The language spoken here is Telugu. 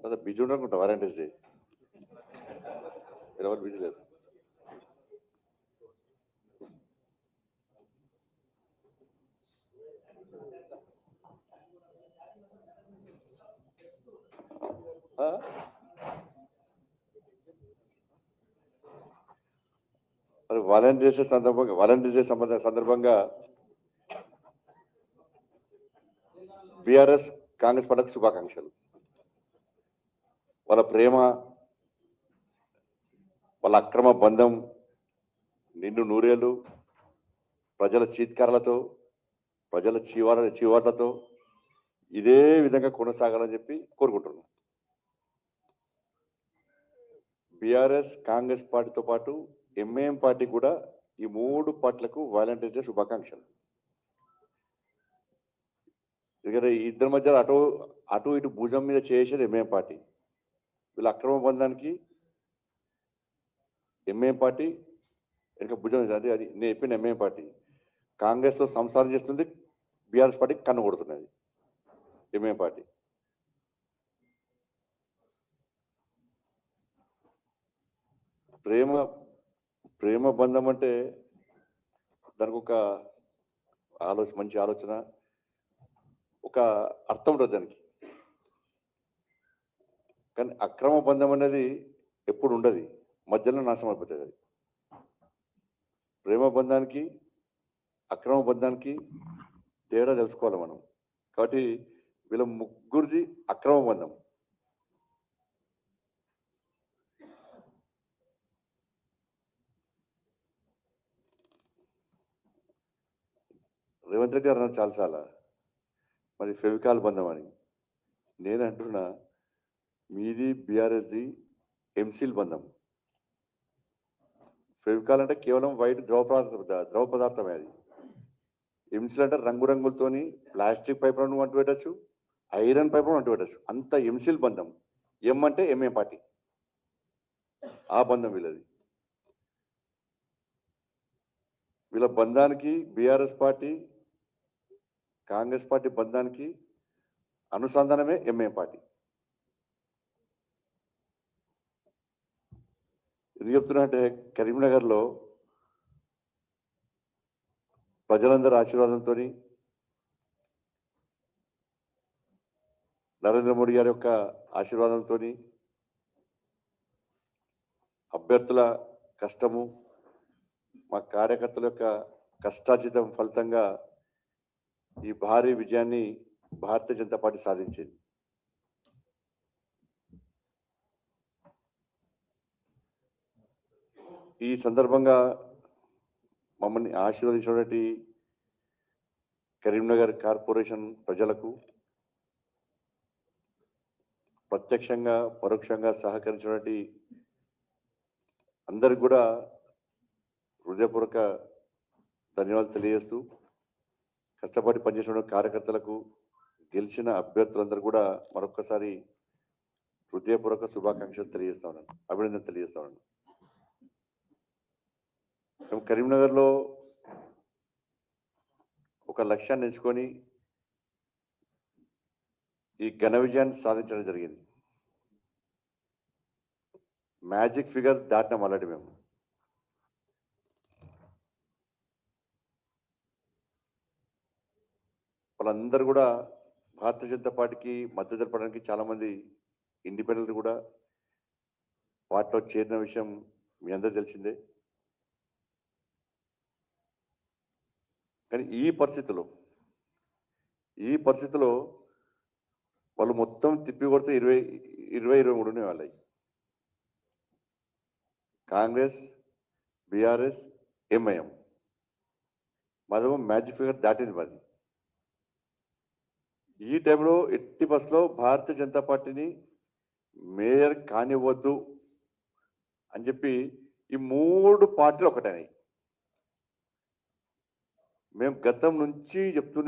అదే బిజీ ఉండనుకుంటా వాలంటీర్స్ డే ఎవరు బిజీ లేదు. మరి వాలంటీర్స్ డే సందర్భంగా బీఆర్ఎస్ కాంగ్రెస్ పార్టీకి శుభాకాంక్షలు. వాళ్ళ ప్రేమ, వాళ్ళ అక్రమ బంధం నిండు నూరేళ్లు ప్రజల చీత్కారాలతో, ప్రజల చీవాట్లతో ఇదే విధంగా కొనసాగాలని చెప్పి కోరుకుంటున్నాం. బీఆర్ఎస్ కాంగ్రెస్ పార్టీతో పాటు ఎంఐఎం పార్టీ కూడా ఈ 3 పార్టీలకు వాలంటీర్స్ డే శుభాకాంక్షలు. ఎందుకంటే ఈ ఇద్దరి మధ్య అటు ఇటు భుజం మీద చేసేది ఎంఐఎం పార్టీ. వీళ్ళ అక్రమ బంధానికి ఎంఐఎం పార్టీ వెనుక భుజం అది అది నేను చెప్పిన ఎంఐఎం పార్టీ కాంగ్రెస్తో సంసారం చేస్తుంది, బీఆర్ఎస్ పార్టీ కన్ను కొడుతున్నది ఎంఐఎం పార్టీ. ప్రేమ బంధం అంటే దానికి ఒక మంచి ఆలోచన, ఒక అర్థం ఉంటుంది దానికి. కానీ అక్రమ బంధం అనేది ఎప్పుడు ఉండదు, మధ్యలో నాశనం అయిపోతుంది అది. ప్రేమ బంధానికి అక్రమ బంధానికి తేడా తెలుసుకోవాలి మనం. కాబట్టి వీళ్ళ ముగ్గురిది అక్రమ బంధం. రేవంత్ రెడ్డి గారు చాలా మరి ఫెవికాల్ బంధం అని నేను అంటున్నా. మీది బీఆర్ఎస్ది ఎంసీల్ బంధం. ఫెవికాల్ అంటే కేవలం వైట్ ద్రవ పదార్థమే అది. ఎంసీల్ అంటే రంగురంగులతోని ప్లాస్టిక్ పైపులను అంటు పెట్టచ్చు, ఐరన్ పైపులను అంటు పెట్టచ్చు, అంత ఎంసీల్ బంధం. ఎం అంటే ఎంఏ పార్టీ, ఆ బంధం వీళ్ళది. వీళ్ళ బంధానికి బీఆర్ఎస్ పార్టీ కాంగ్రెస్ పార్టీ బంధానికి అనుసంధానమే ఎంఏ పార్టీ. ఎందుకు చెప్తున్నా అంటే కరీంనగర్లో ప్రజలందరి ఆశీర్వాదంతో, నరేంద్ర మోడీ గారి యొక్క ఆశీర్వాదంతో, అభ్యర్థుల కష్టము, మా కార్యకర్తల యొక్క కష్టార్జితం ఫలితంగా ఈ భారీ విజయాన్ని భారతీయ జనతా పార్టీ సాధించింది. ఈ సందర్భంగా మమ్మల్ని ఆశీర్వదించినటువంటి కరీంనగర్ కార్పొరేషన్ ప్రజలకు, ప్రత్యక్షంగా పరోక్షంగా సహకరించినటువంటి అందరికి కూడా హృదయపూర్వక ధన్యవాదాలు తెలియజేస్తూ, కష్టపడి పనిచేసిన కార్యకర్తలకు, గెలిచిన అభ్యర్థులందరూ కూడా మరొకసారి హృదయపూర్వక శుభాకాంక్షలు తెలియజేస్తా ఉన్నాను, అభినందన తెలియజేస్తా ఉన్నాను. మేము కరీంనగర్లో ఒక లక్ష్యాన్ని ఎంచుకొని ఈ ఘన విజయాన్ని సాధించడం జరిగింది. మ్యాజిక్ ఫిగర్ దాటినాం ఆల్రెడీ మేము. వాళ్ళందరూ కూడా భారతీయ జనతా పార్టీకి మద్దతు తెలపడానికి చాలామంది ఇండిపెండెంట్ కూడా పార్టీలో చేరిన విషయం మీ అందరూ తెలిసిందే. కానీ ఈ పరిస్థితిలో వాళ్ళు మొత్తం తిప్పి కొడితే 23 వాళ్ళవి. కాంగ్రెస్, బీఆర్ఎస్, ఎంఐఎం మాదేమో మ్యాజిక్ ఫిగర్ దాటింది మాది. ఈ టైంలో ఎట్టి బస్సులో భారతీయ జనతా పార్టీని మేయర్ కానివ్వద్దు అని చెప్పి ఈ 3 పార్టీలు ఒకటైనాయి. మేము గతం నుంచి చెప్తూనే